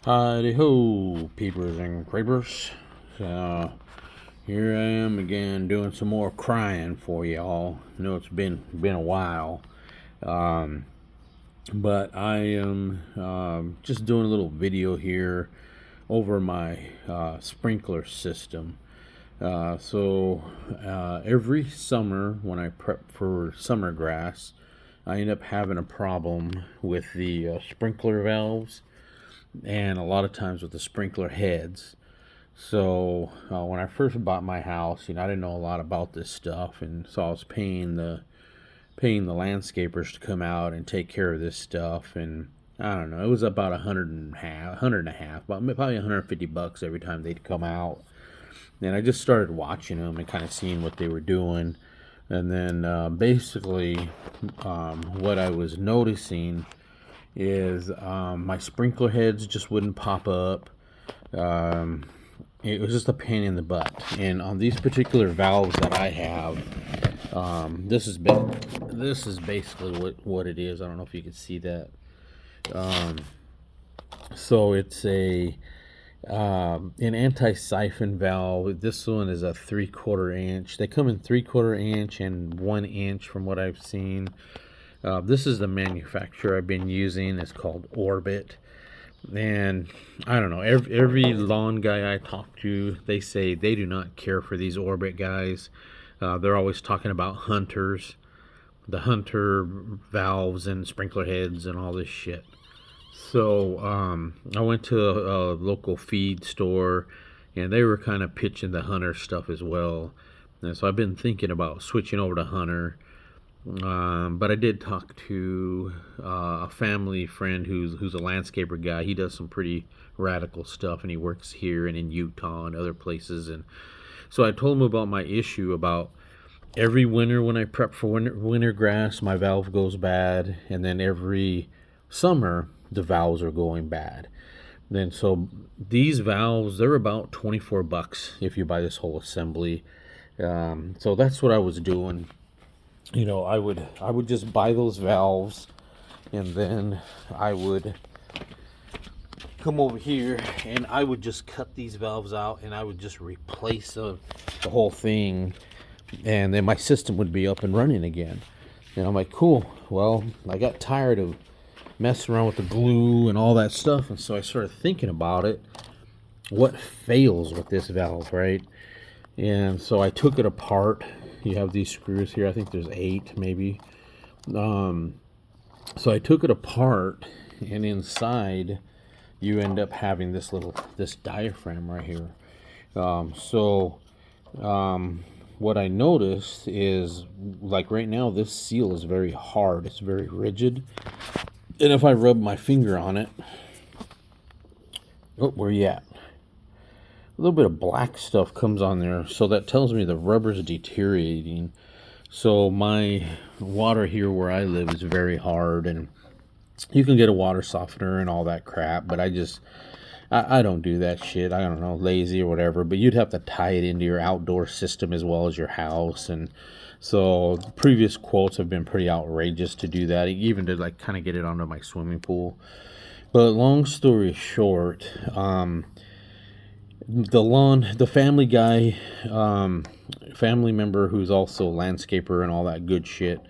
Howdy ho, peepers and creepers. So here I am again doing some more crying for y'all. I know it's been a while, um, but I am just doing a little video here over my sprinkler system. Every summer when I prep for summer grass, I end up having a problem with the sprinkler valves and a lot of times with the sprinkler heads. So when I first bought my house, I didn't know a lot about this stuff, and so I was paying the landscapers to come out and take care of this stuff. And I don't know, it was about hundred and a half, about probably $150 every time they'd come out. And I just started watching them and kind of seeing what they were doing. And then what I was noticing is my sprinkler heads just wouldn't pop up. Um, it was just a pain in the butt. And on these particular valves that I have, this is basically what it is. I don't know if you can see that. So it's an anti-siphon valve. This one is a 3/4 inch. They come in 3/4 inch and 1 inch from what I've seen. This is the manufacturer I've been using. It's called Orbit. And I don't know, every lawn guy I talk to, they say they do not care for these Orbit guys. They're always talking about hunters, the hunter valves and sprinkler heads and all this shit. So I went to a local feed store, and they were kind of pitching the hunter stuff as well. And so I've been thinking about switching over to hunter. But I did talk to a family friend who's a landscaper guy. He does some pretty radical stuff, and he works here and in Utah and other places. And so I told him about my issue about every winter when I prep for winter grass, my valve goes bad, and then every summer the valves are going bad. Then so these valves, they're about $24 if you buy this whole assembly. So that's what I was doing. I would just buy those valves, and then I would come over here and I would just cut these valves out, and I would just replace the whole thing, and then my system would be up and running again. And I'm like, cool. Well, I got tired of messing around with the glue and all that stuff, and so I started thinking about it. What fails with this valve, right? And so I took it apart. You have these screws here. I think there's 8 maybe. So I took it apart, and inside you end up having this diaphragm right here. What I noticed is, like right now, this seal is very hard. It's very rigid. And if I rub my finger on it, oh, where you at? A little bit of black stuff comes on there, so that tells me the rubber's deteriorating. So my water here where I live is very hard, and you can get a water softener and all that crap, but I don't do that shit. I don't know, lazy or whatever, but you'd have to tie it into your outdoor system as well as your house. And so previous quotes have been pretty outrageous to do that, even to like kind of get it onto my swimming pool. But long story short, the family guy, family member who's also a landscaper and all that good shit,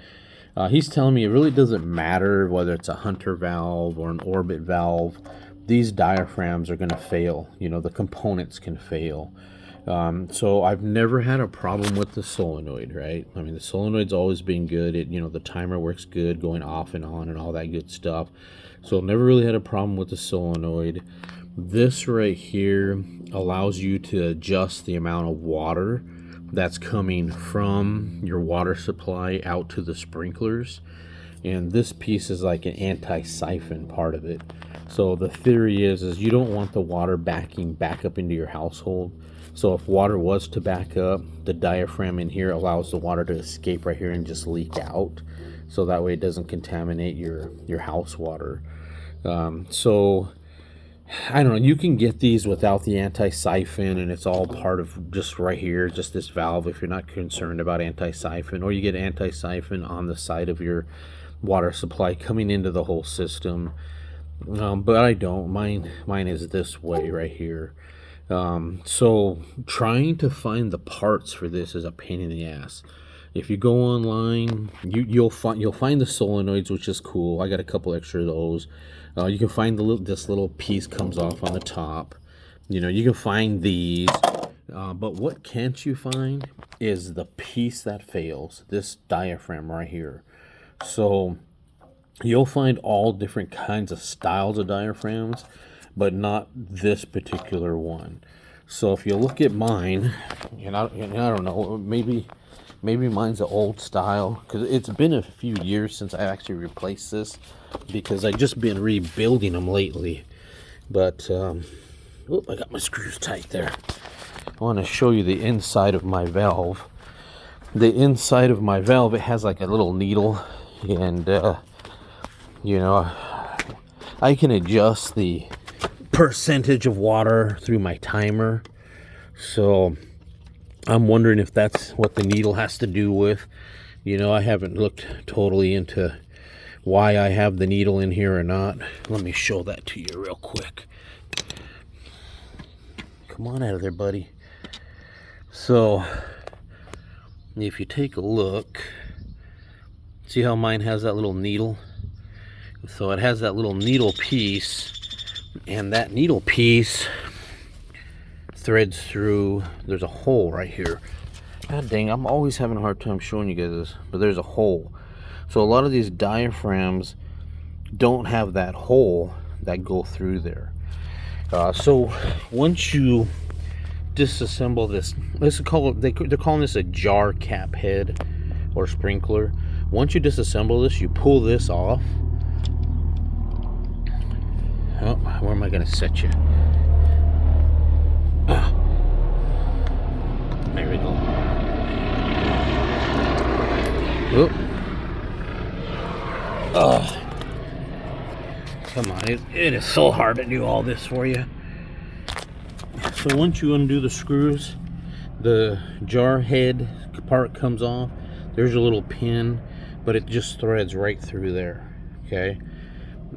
he's telling me it really doesn't matter whether it's a hunter valve or an Orbit valve. These diaphragms are going to fail. The components can fail. So I've never had a problem with the solenoid, right? I mean, the solenoid's always been good. The timer works good, going off and on and all that good stuff. So never really had a problem with the solenoid. This right here allows you to adjust the amount of water that's coming from your water supply out to the sprinklers. And this piece is like an anti-siphon part of it. So the theory is you don't want the water backing back up into your household. So if water was to back up, the diaphragm in here allows the water to escape right here and just leak out. So that way it doesn't contaminate your house water. So I don't know, you can get these without the anti-siphon, and it's all part of just right here, just this valve, if you're not concerned about anti-siphon. Or you get anti-siphon on the side of your water supply coming into the whole system. But I don't. Mine is this way right here. So trying to find the parts for this is a pain in the ass. If you go online, you'll find the solenoids, which is cool. I got a couple extra of those. You can find this little piece comes off on the top. You know, you can find these. But what can't you find is the piece that fails. This diaphragm right here. So you'll find all different kinds of styles of diaphragms, but not this particular one. So if you look at mine, and I don't know, maybe mine's an old style, because it's been a few years since I actually replaced this, because I've just been rebuilding them lately. But I got my screws tight there. I want to show you the inside of my valve. The inside of my valve, it has like a little needle, and you know, I can adjust the percentage of water through my timer. So I'm wondering if that's what the needle has to do with. You know, I haven't looked totally into why I have the needle in here or not. Let me show that to you real quick. Come on out of there, buddy. So if you take a look, see how mine has that little needle? So it has that little needle piece, and that needle piece threads through. There's a hole right here. God dang, I'm always having a hard time showing you guys this, but there's a hole. So a lot of these diaphragms don't have that hole that go through there. So once you disassemble this, let's call it, they're calling this a jar cap head or sprinkler. Once you disassemble this, you pull this off. Oh, where am I going to set you? There we go. Oh, come on. It is so hard to do all this for you. So once you undo the screws, the jar head part comes off. There's a little pin, but it just threads right through there. Okay?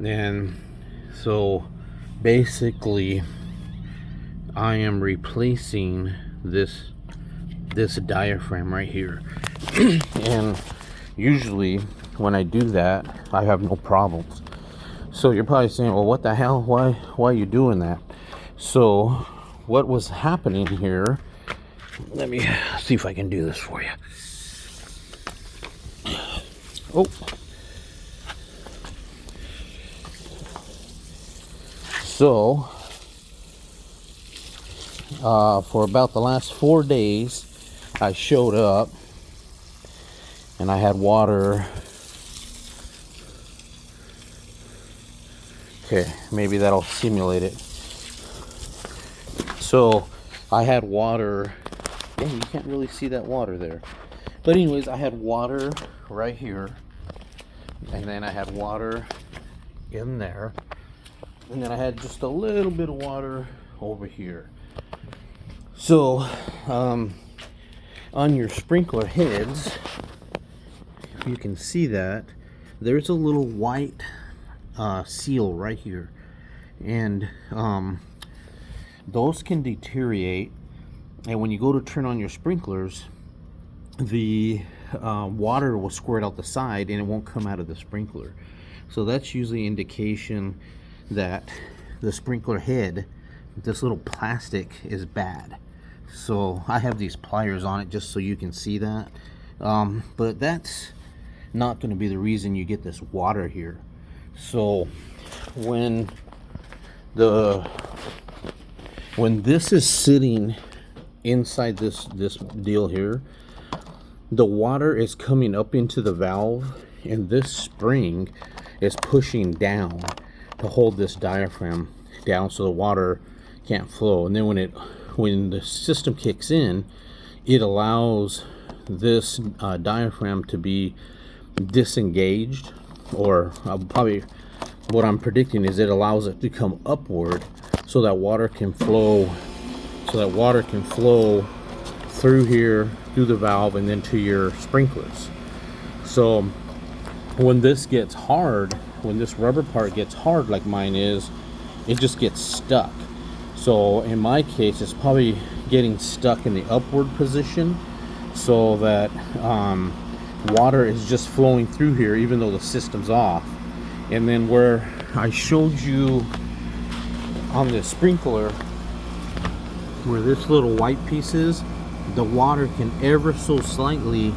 And so basically I am replacing this diaphragm right here. And usually when I do that, I have no problems. So you're probably saying, well, what the hell? Why are you doing that? So what was happening here, let me see if I can do this for you. Oh. So, for about the last 4 days, I showed up and I had water. Okay, maybe that'll simulate it. So, I had water. Dang, you can't really see that water there. But anyways, I had water right here. And then I had water in there. And then I had just a little bit of water over here. So, on your sprinkler heads, if you can see that, there's a little white seal right here. And those can deteriorate. And when you go to turn on your sprinklers, the water will squirt out the side and it won't come out of the sprinkler. So that's usually an indication that the sprinkler head, this little plastic, is bad. So I have these pliers on it just so you can see that. But that's not going to be the reason you get this water here. So when this is sitting inside this deal here, the water is coming up into the valve, and this spring is pushing down to hold this diaphragm down so the water can't flow. And then when the system kicks in, it allows this diaphragm to be disengaged, or probably what I'm predicting is it allows it to come upward so that water can flow through here, through the valve, and then to your sprinklers. So when this gets hard, when this rubber part gets hard like mine is, it just gets stuck. So in my case, it's probably getting stuck in the upward position, so that water is just flowing through here even though the system's off. And then where I showed you on the sprinkler, where this little white piece is, the water can ever so slightly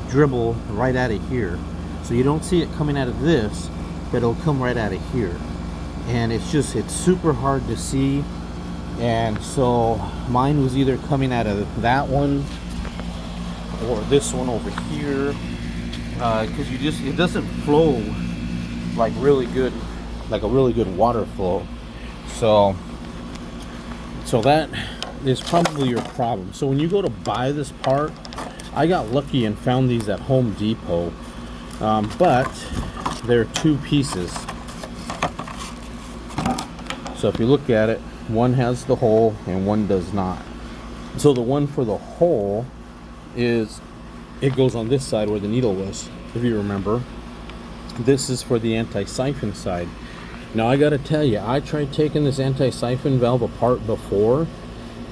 dribble right out of here. So you don't see it coming out of this, but it'll come right out of here. And it's super hard to see. And so mine was either coming out of that one or this one over here, because it doesn't flow like really good, like a really good water flow. So that is probably your problem. So when you go to buy this part, I got lucky and found these at Home Depot, but they're two pieces. So if you look at it, one has the hole and one does not. So the one for the hole it goes on this side where the needle was, if you remember. This is for the anti-siphon side. Now I gotta tell you, I tried taking this anti-siphon valve apart before,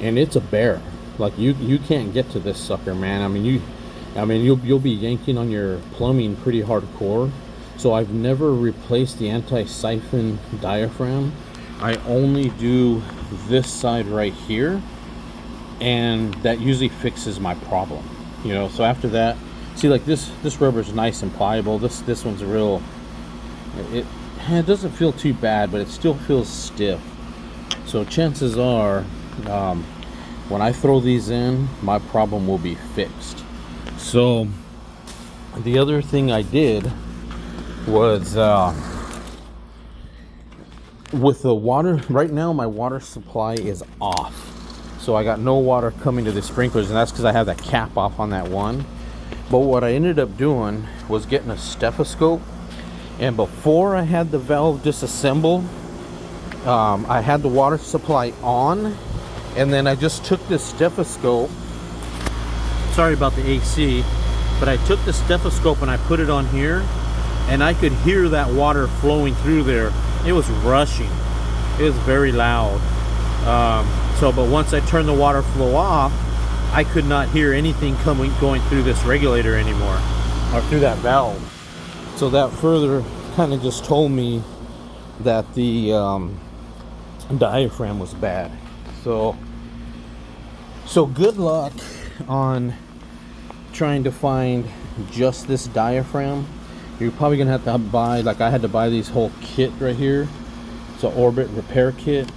and it's a bear. Like you can't get to this sucker, man. I mean you'll be yanking on your plumbing pretty hardcore. So I've never replaced the anti-siphon diaphragm. I only do this side right here, and that usually fixes my problem. You know, so after that, see, like this rubber is nice and pliable. This one's real. It doesn't feel too bad, but it still feels stiff. So chances are, when I throw these in, my problem will be fixed. So the other thing I did was, with the water, right now my water supply is off. So I got no water coming to the sprinklers, and that's because I have that cap off on that one. But what I ended up doing was getting a stethoscope, and before I had the valve disassembled, I had the water supply on, and then I just took this stethoscope, sorry about the AC, but I took the stethoscope and I put it on here, and I could hear that water flowing through there. It was rushing. It was very loud. But once I turned the water flow off, I could not hear anything going through this regulator anymore, or through that valve. So that further kind of just told me that the diaphragm was bad. So good luck on trying to find just this diaphragm. You're probably gonna have to buy, like I had to buy these whole kit right here. It's an Orbit repair kit,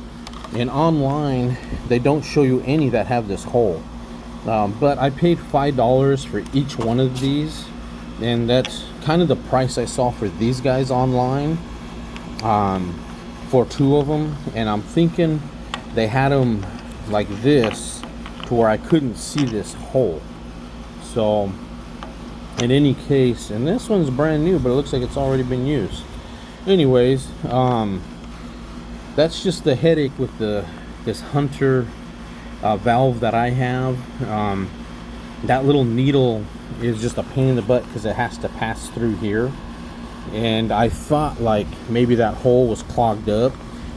and online they don't show you any that have this hole. But I paid $5 for each one of these, and that's kind of the price I saw for these guys online, for two of them. And I'm thinking they had them like this to where I couldn't see this hole. So in any case, and this one's brand new, but it looks like it's already been used. Anyways, that's just the headache with this Hunter valve that I have. That little needle is just a pain in the butt because it has to pass through here, and I thought like maybe that hole was clogged up,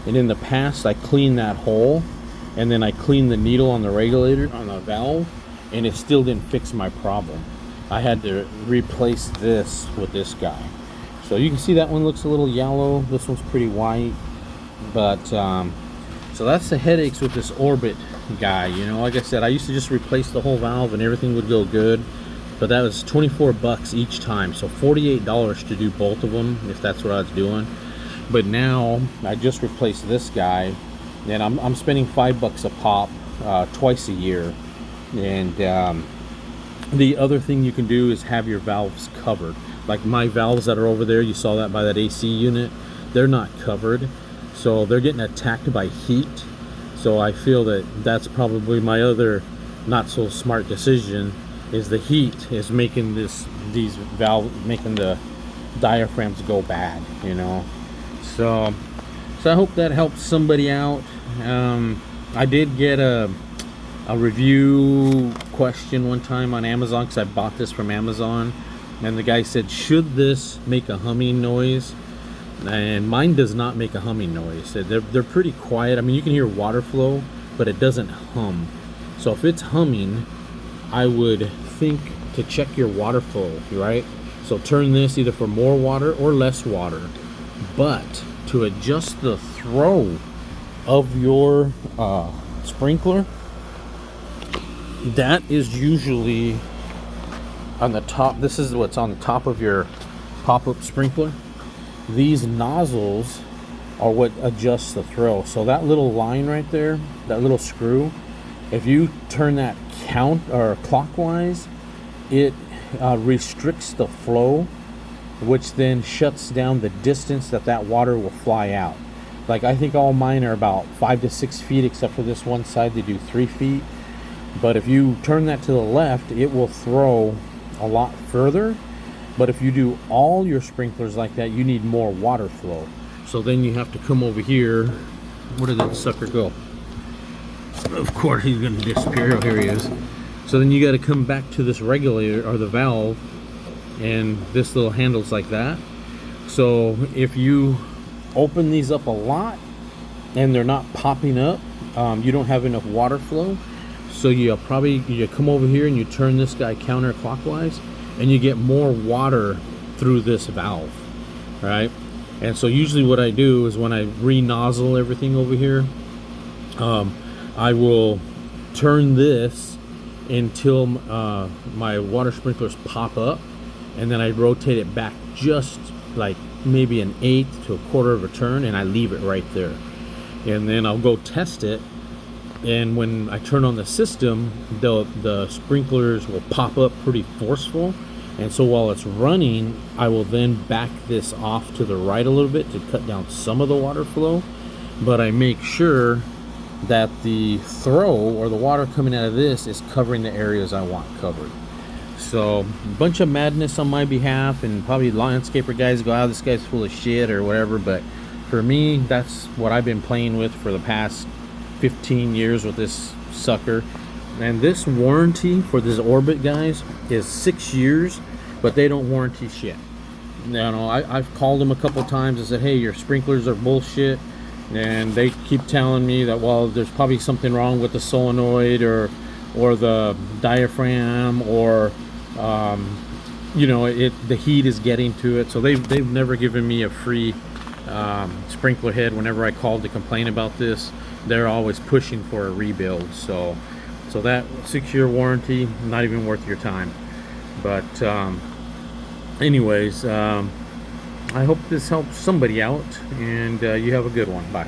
and in the past I cleaned that hole, and then I cleaned the needle on the regulator on the valve, and it still didn't fix my problem. I had to replace this with this guy. So you can see that one looks a little yellow, this one's pretty white, but so that's the headaches with this Orbit guy. You know, like I said, I used to just replace the whole valve and everything would go good, but that was 24 bucks each time, so $48 to do both of them if that's what I was doing. But now I just replaced this guy, and I'm spending $5 a pop twice a year. And the other thing you can do is have your valves covered. Like my valves that are over there, you saw that by that AC unit, they're not covered, so they're getting attacked by heat. So I feel that that's probably my other not so smart decision, is the heat is making these valves, making the diaphragms go bad, you know. So I hope that helps somebody out. I did get a review question one time on Amazon, because I bought this from Amazon, and the guy said, should this make a humming noise? and mine does not make a humming noise. They're pretty quiet. I mean, you can hear water flow, but it doesn't hum. So if it's humming, I would think to check your water flow, right? So turn this either for more water or less water. But to adjust the throw of your sprinkler, that is usually on the top. This is what's on the top of your pop-up sprinkler. These nozzles are what adjusts the throw. So that little line right there, that little screw, if you turn that count or clockwise, it restricts the flow, which then shuts down the distance that water will fly out. Like, I think all mine are about 5 to 6 feet, except for this one side they do 3 feet. But if you turn that to the left, it will throw a lot further. But if you do all your sprinklers like that, you need more water flow. So then you have to come over here. Where did that sucker go? Of course he's going to disappear. Oh, here he is. So then you got to come back to this regulator or the valve, and this little handle's like that. So if you open these up a lot and they're not popping up, you don't have enough water flow. So you come over here and you turn this guy counterclockwise, and you get more water through this valve, right? And so usually what I do is when I re-nozzle everything over here, I will turn this until my water sprinklers pop up, and then I rotate it back just like maybe an eighth to a quarter of a turn, and I leave it right there. And then I'll go test it, and when I turn on the system, the sprinklers will pop up pretty forceful. And so while it's running, I will then back this off to the right a little bit to cut down some of the water flow. But I make sure that the throw or the water coming out of this is covering the areas I want covered. So a bunch of madness on my behalf, and probably landscaper guys go, oh, this guy's full of shit or whatever. But for me, that's what I've been playing with for the past 15 years with this sucker. And this warranty for this Orbit, guys, is 6 years, but they don't warranty shit. You know, I've called them a couple times and said, hey, your sprinklers are bullshit. And they keep telling me that, well, there's probably something wrong with the solenoid or the diaphragm, or you know, the heat is getting to it. So they've never given me a free sprinkler head. Whenever I called to complain about this, they're always pushing for a rebuild. So that 6-year warranty, not even worth your time. But anyways, I hope this helps somebody out, and you have a good one. Bye.